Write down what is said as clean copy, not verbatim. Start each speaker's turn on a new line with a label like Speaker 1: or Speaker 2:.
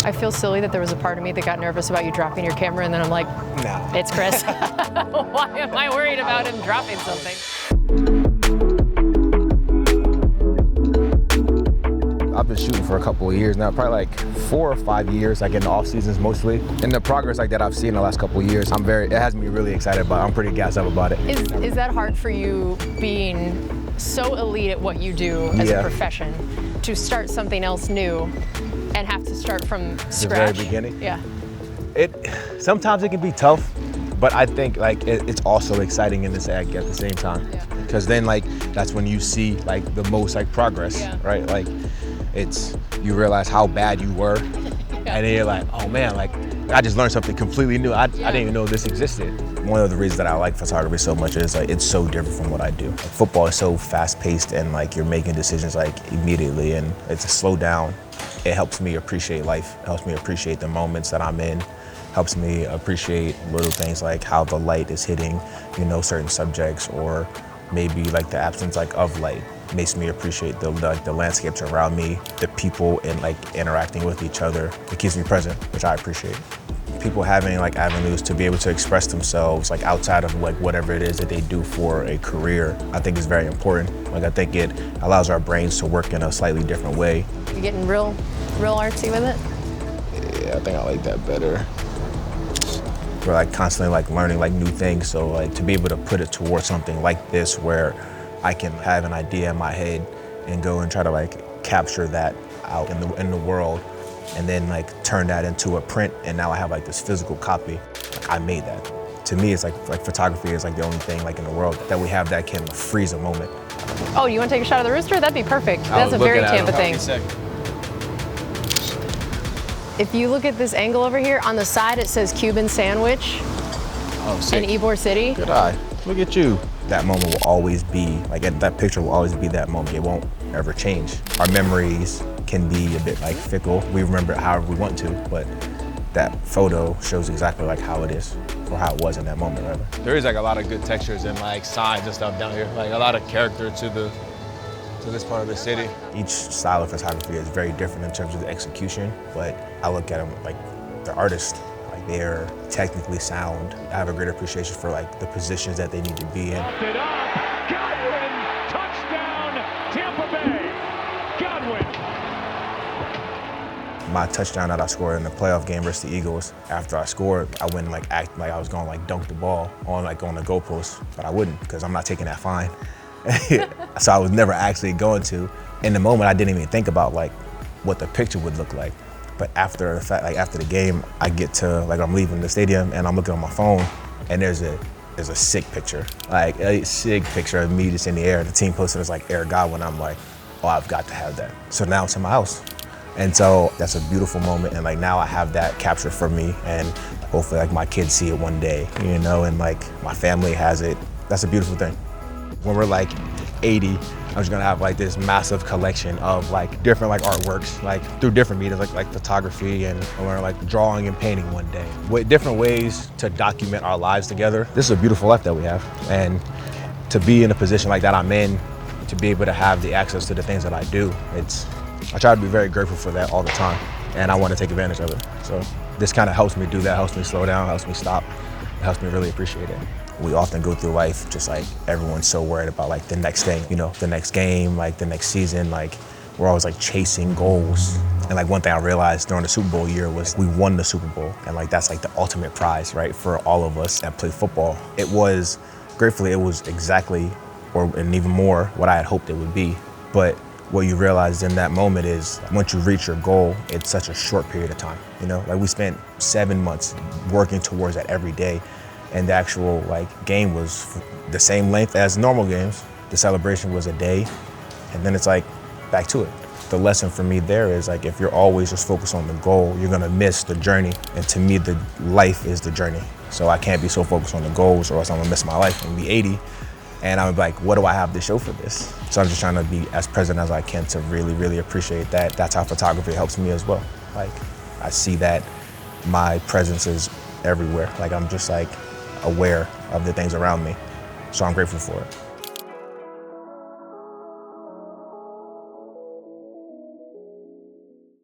Speaker 1: I feel silly that there was a part of me that got nervous about you dropping your camera, and then I'm like,
Speaker 2: No.
Speaker 1: It's Chris. Why am I worried about him dropping something?
Speaker 2: I've been shooting for a couple of years now, probably like 4 or 5 years, like in the off seasons mostly. And the progress like that I've seen in the last couple of years, it has me really excited about it. I'm pretty gassed up about it.
Speaker 1: Is that hard for you, being so elite at what you do as a profession, to start something else new and have to start from scratch?
Speaker 2: The very beginning?
Speaker 1: Yeah.
Speaker 2: Sometimes it can be tough, but I think like it's also exciting in this act at the same time.
Speaker 1: Yeah.
Speaker 2: Because then like that's when you see like the most like progress, right? Like you realize how bad you were, and then you're like, oh man, like I just learned something completely new. I didn't even know this existed. One of the reasons that I like photography so much is like it's so different from what I do. Like, football is so fast-paced, and like you're making decisions like immediately, and it's a slow down. It helps me appreciate life. It helps me appreciate the moments that I'm in. Helps me appreciate little things like how the light is hitting, certain subjects, or maybe like the absence like of light. Makes me appreciate the landscapes around me, the people, and like interacting with each other. It keeps me present, which I appreciate. People having like avenues to be able to express themselves like outside of like whatever it is that they do for a career, I think is very important. Like I think it allows our brains to work in a slightly different way.
Speaker 1: You getting real artsy with it?
Speaker 2: Yeah, I think I like that better. We're like constantly like learning like new things, so like to be able to put it towards something like this where I can have an idea in my head and go and try to like capture that out in the world, and then like turn that into a print, and now I have like this physical copy. Like I made that. To me, it's like photography is like the only thing like in the world that we have that can freeze a moment.
Speaker 1: Oh, you want to take a shot of the rooster? That'd be perfect. That's a very Tampa thing. If you look at this angle over here, on the side it says Cuban sandwich in Ybor City.
Speaker 2: Good eye. Look at you. That moment will always be, like that picture will always be that moment. It won't ever change. Our memories can be a bit like fickle. We remember it however we want to, but that photo shows exactly like how it is, or how it was in that moment, rather. There is like a lot of good textures and like signs and stuff down here. Like a lot of character to this part of the city. Each style of photography is very different in terms of the execution, but I look at them like they're artists. Like they're technically sound. I have a great appreciation for like the positions that they need to be in.
Speaker 3: Off it up. Godwin, touchdown, Tampa Bay. Godwin.
Speaker 2: My touchdown that I scored in the playoff game versus the Eagles, after I scored, I went and like act like I was going to like dunk the ball on the goalpost, but I wouldn't because I'm not taking that fine. So I was never actually going to. In the moment, I didn't even think about like what the picture would look like. But after the fact, like after the game, I get to like I'm leaving the stadium and I'm looking on my phone, and there's a sick picture, like a sick picture of me just in the air. The team posted as like Air Godwin. I'm like, oh, I've got to have that. So now it's in my house, and so that's a beautiful moment. And like now I have that captured for me, and hopefully like my kids see it one day, and like my family has it. That's a beautiful thing. When we're like 80, I'm just gonna have like this massive collection of like different like artworks, like through different mediums, like photography, and we're like drawing and painting one day. With different ways to document our lives together. This is a beautiful life that we have. And to be in a position like that I'm in, to be able to have the access to the things that I do, I try to be very grateful for that all the time. And I want to take advantage of it. So this kind of helps me do that, helps me slow down, helps me stop, it helps me really appreciate it. We often go through life just like everyone's so worried about like the next thing, the next game, like the next season, like we're always like chasing goals. And like one thing I realized during the Super Bowl year was we won the Super Bowl. And like that's like the ultimate prize, right, for all of us that play football. Gratefully, it was exactly, and even more, what I had hoped it would be. But what you realize in that moment is once you reach your goal, it's such a short period of time. Like we spent 7 months working towards that every day. And the actual like game was the same length as normal games. The celebration was a day, and then it's like back to it. The lesson for me there is like if you're always just focused on the goal, you're gonna miss the journey. And to me, the life is the journey. So I can't be so focused on the goals, or else I'm gonna miss my life and be 80. And I'm like, what do I have to show for this? So I'm just trying to be as present as I can to really, really appreciate that. That's how photography helps me as well. Like I see that my presence is everywhere. Like I'm just like aware of the things around me. So I'm grateful for it.